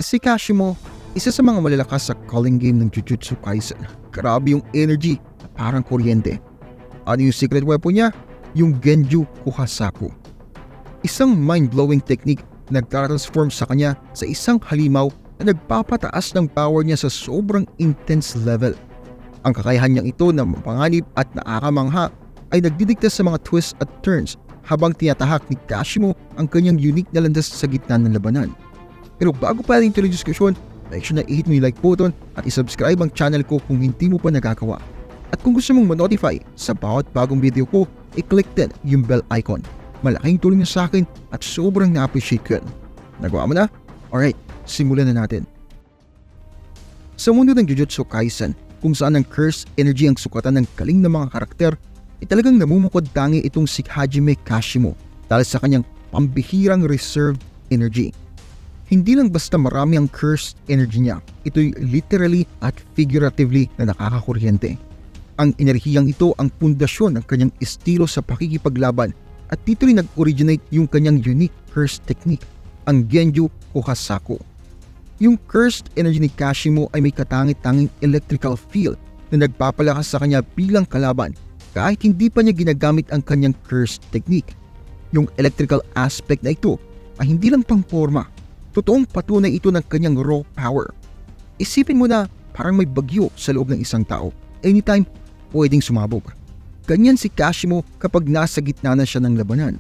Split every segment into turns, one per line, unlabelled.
Si Kashimo, isa sa mga malalakas sa calling game ng Jujutsu Kaisen. Grabe yung energy, parang kuryente. Ano yung secret weapon niya? Yung Genju Kuhasaku. Isang mind-blowing technique na nagtransform sa kanya sa isang halimaw na nagpapataas ng power niya sa sobrang intense level. Ang kakayahan niyang ito na mapanganib at nakakamangha ay nagdidikta sa mga twists at turns habang tinatahak ni Kashimo ang kanyang unique na landas sa gitna ng labanan. Pero bago pa natin ituloy diskusyon, make sure na i-hit mo yung like button at isubscribe ang channel ko kung hindi mo pa nagagawa. At kung gusto mong ma-notify sa bawat bagong video ko, i-click din yung bell icon. Malaking tulong niya sa akin at sobrang na-appreciate ko yun. Nagawa mo na? Alright, simulan na natin. Sa mundo ng Jujutsu Kaisen, kung saan ang cursed energy ang sukatan ng galing ng mga karakter, ay talagang namumukod tangi itong si Hajime Kashimo dahil sa kanyang pambihirang reserved energy. Hindi lang basta marami ang cursed energy niya, ito'y literally at figuratively na nakakakuryente. Ang enerhiyang ito ang pundasyon ng kanyang estilo sa pakikipaglaban at dito rin nag-originate yung kanyang unique curse technique, ang Genju Kuhasaku. Yung cursed energy ni Kashimo ay may katangit-tanging electrical field na nagpapalakas sa kanya bilang kalaban kahit hindi pa niya ginagamit ang kanyang cursed technique. Yung electrical aspect na ito ay hindi lang pangporma, totoong patunay ito ng kanyang raw power. Isipin mo na parang may bagyo sa loob ng isang tao, anytime pwedeng sumabog. Ganyan si Kashimo kapag nasa gitna na siya ng labanan.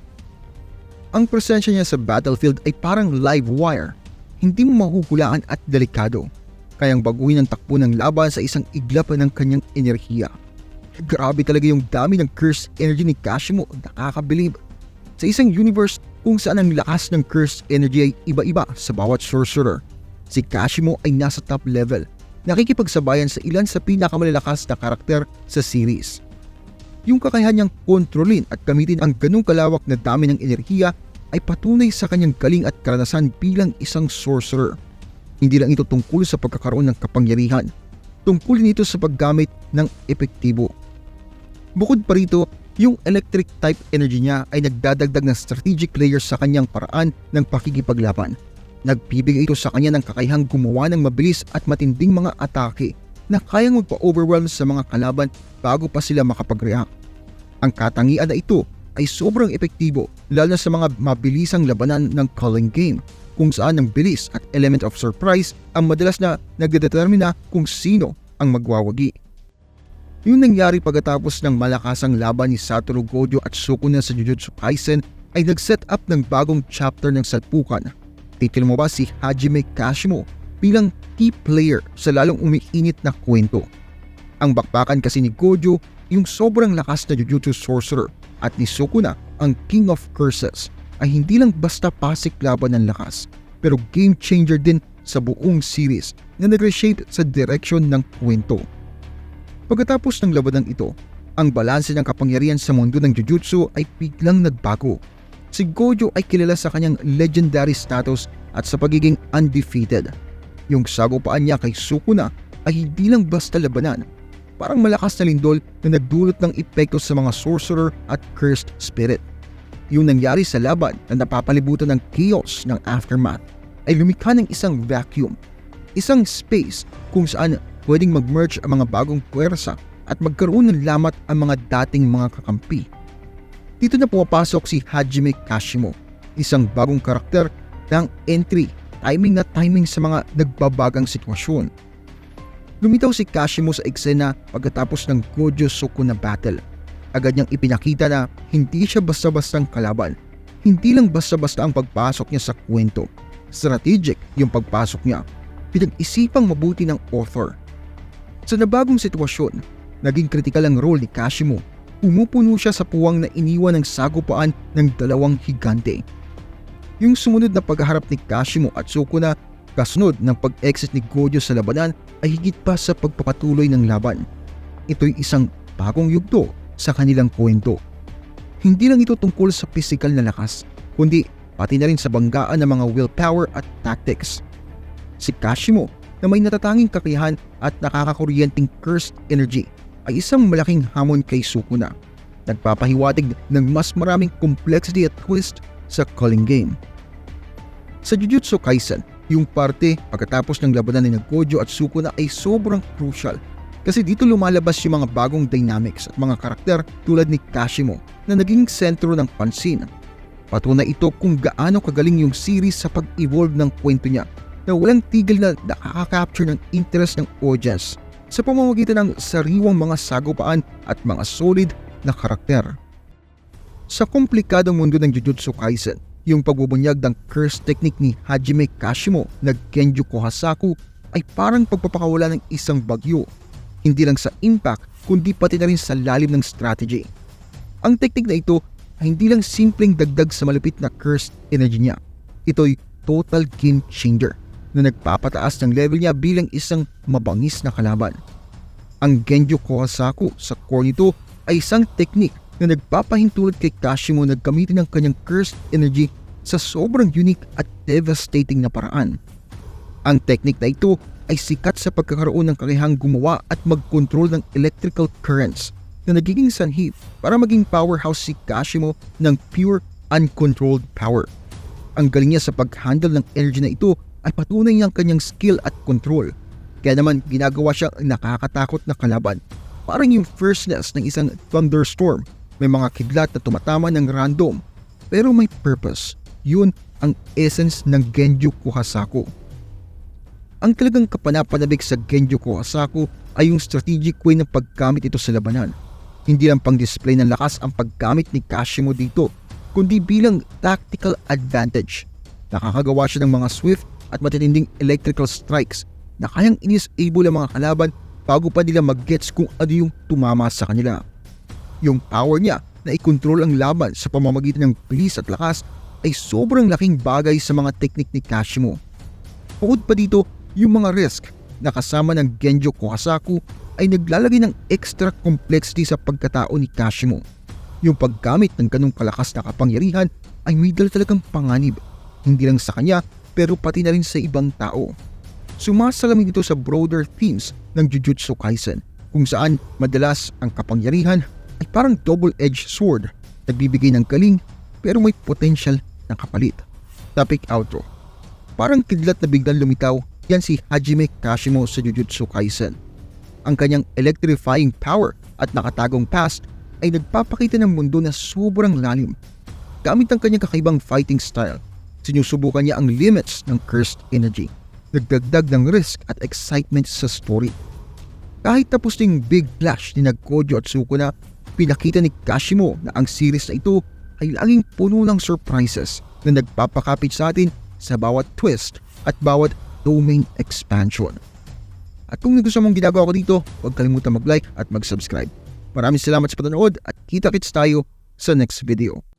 Ang presensya niya sa battlefield ay parang live wire, hindi mo mahuhulaan at delikado, kayang baguhin ang takbo ng laban sa isang iglap ng kanyang enerhiya. Grabe talaga yung dami ng cursed energy ni Kashimo, nakakabilib. Sa isang universe kung saan ang lakas ng cursed energy ay iba-iba sa bawat sorcerer, si Kashimo ay nasa top level, nakikipagsabayan sa ilan sa pinakamalalakas na karakter sa series. Yung kakayahan niyang kontrolin at gamitin ang ganung kalawak na dami ng enerhiya ay patunay sa kanyang galing at karanasan bilang isang sorcerer. Hindi lang ito tungkol sa pagkakaroon ng kapangyarihan, tungkol nito sa paggamit ng epektibo. Bukod pa rito, yung electric type energy niya ay nagdadagdag ng strategic layers sa kanyang paraan ng pakikipaglaban. Nagbibigay ito sa kanya ng kakayahang gumawa ng mabilis at matinding mga atake na kayang magpa-overwhelm sa mga kalaban bago pa sila makapag-react. Ang katangian na ito ay sobrang epektibo lalo na sa mga mabilisang labanan ng calling game kung saan ang bilis at element of surprise ang madalas na nagdedetermina kung sino ang magwawagi. Yung nangyari pagkatapos ng malakasang laban ni Satoru Gojo at Sukuna sa Jujutsu Kaisen ay nag-set up ng bagong chapter ng salpukan. Titil mo ba si Hajime Kashimo bilang key player sa lalong umiinit na kwento. Ang bakbakan kasi ni Gojo yung sobrang lakas na Jujutsu sorcerer at ni Sukuna ang King of Curses ay hindi lang basta pasiklaban ng lakas pero game changer din sa buong series na nag-reshape sa direksyon ng kwento. Pagkatapos ng labanan ito, ang balanse ng kapangyarihan sa mundo ng Jujutsu ay biglang nagbago. Si Gojo ay kilala sa kanyang legendary status at sa pagiging undefeated. Yung sagupaan niya kay Sukuna ay hindi lang basta labanan, parang malakas na lindol na nagdulot ng epekto sa mga sorcerer at cursed spirit. Yung nangyari sa laban na napapalibutan ng chaos ng aftermath ay lumikha ng isang vacuum, isang space kung saan pwedeng mag-merge ang mga bagong puwersa at magkaroon ng lamat ang mga dating mga kakampi. Dito na pumapasok si Hajime Kashimo, isang bagong karakter ng entry, timing sa mga nagbabagang sitwasyon. Lumitaw si Kashimo sa eksena pagkatapos ng Gojo Sukuna battle. Agad niyang ipinakita na hindi siya basta-bastang kalaban. Hindi lang basta-basta ang pagpasok niya sa kwento. Strategic yung pagpasok niya. Pinag-isipang mabuti ng author. Sa nabagong sitwasyon, naging kritikal ang role ni Kashimo. Umupuno siya sa puwang na iniwan ng sagupaan ng dalawang higante. Yung sumunod na pagharap ni Kashimo at Sukuna kasunod ng pag-exit ni Gojo sa labanan ay higit pa sa pagpapatuloy ng laban. Ito'y isang bagong yugto sa kanilang kwento. Hindi lang ito tungkol sa physical na lakas, kundi pati na rin sa banggaan ng mga willpower at tactics. Si Kashimo na may natatanging kakayahan at nakakakuryenteng cursed energy ay isang malaking hamon kay Sukuna. Nagpapahiwatig ng mas maraming complexity at twist sa calling game. Sa Jujutsu Kaisen, Yung parte pagkatapos ng labanan ni Gojo at Sukuna ay sobrang crucial kasi dito lumalabas yung mga bagong dynamics at mga karakter tulad ni Kashimo na naging sentro ng pansin. Patunay ito kung gaano kagaling yung series sa pag-evolve ng kwento niya na walang tigil na nakaka-capture ng interest ng audience sa pamamagitan ng sariwang mga sagupaan at mga solid na karakter. Sa komplikadong mundo ng Jujutsu Kaisen, yung pagbubunyag ng curse technique ni Hajime Kashimo na Genju Kohasaku ay parang pagpapakawala ng isang bagyo, hindi lang sa impact kundi pati na rin sa lalim ng strategy. Ang technique na ito ay hindi lang simpleng dagdag sa malupit na cursed energy niya. Ito'y total game changer na nagpapataas ng level niya bilang isang mabangis na kalaban. Ang Genju Kohasaku sa core nito ay isang technique na nagpapahintulot kay Kashimo na gamitin ang kanyang cursed energy sa sobrang unique at devastating na paraan. Ang technique na ito ay sikat sa pagkakaroon ng kakayahang gumawa at mag-control ng electrical currents na nagiging sanhi para maging powerhouse si Kashimo ng pure uncontrolled power. Ang galing niya sa pag-handle ng energy na ito ay patunay niyang kanyang skill at control. Kaya naman ginagawa siyang nakakatakot na kalaban. Parang yung fierceness ng isang thunderstorm. May mga kidlat na tumatama ng random pero may purpose. Yun ang essence ng Genju Kohasaku. Ang talagang kapanapanabik sa Genju Kohasaku ay yung strategic way ng paggamit ito sa labanan. Hindi lang pang-display ng lakas ang paggamit ni Kashimo dito, kundi bilang tactical advantage. Nakakagawa siya ng mga swift at matitinding electrical strikes na kayang i-disable ang mga kalaban bago pa nila mag-gets kung ano yung tumama sa kanila. Yung power niya na i-control ang laban sa pamamagitan ng bilis at lakas ay sobrang laking bagay sa mga teknik ni Kashimo. Bukod pa dito, yung mga risk na kasama ng Genju Kohasaku ay naglalagay ng extra complexity sa pagkatao ni Kashimo. Yung paggamit ng ganong kalakas na kapangyarihan ay may dala talagang panganib, hindi lang sa kanya pero pati na rin sa ibang tao. Sumasalamin ito sa broader themes ng Jujutsu Kaisen kung saan madalas ang kapangyarihan ay parang double-edged sword, nagbibigay ng galing pero may potential na kapalit. Topic outro. Parang kidlat na biglang lumitaw, yan si Hajime Kashimo sa Jujutsu Kaisen. Ang kanyang electrifying power at nakatagong past ay nagpapakita ng mundo na sobrang lalim. Gamit ang kanyang kakaibang fighting style, sinusubukan niya ang limits ng cursed energy, nagdagdag ng risk at excitement sa story. Kahit tapos ng big clash ni Gojo at Sukuna, pinakita ni Kashimo na ang series na ito ay laging puno ng surprises na nagpapakapit sa atin sa bawat twist at bawat domain expansion. At kung nagustuhan mong ginagawa ko dito, huwag kalimutan mag-like at mag-subscribe. Maraming salamat sa panonood at kita-kits tayo sa next video.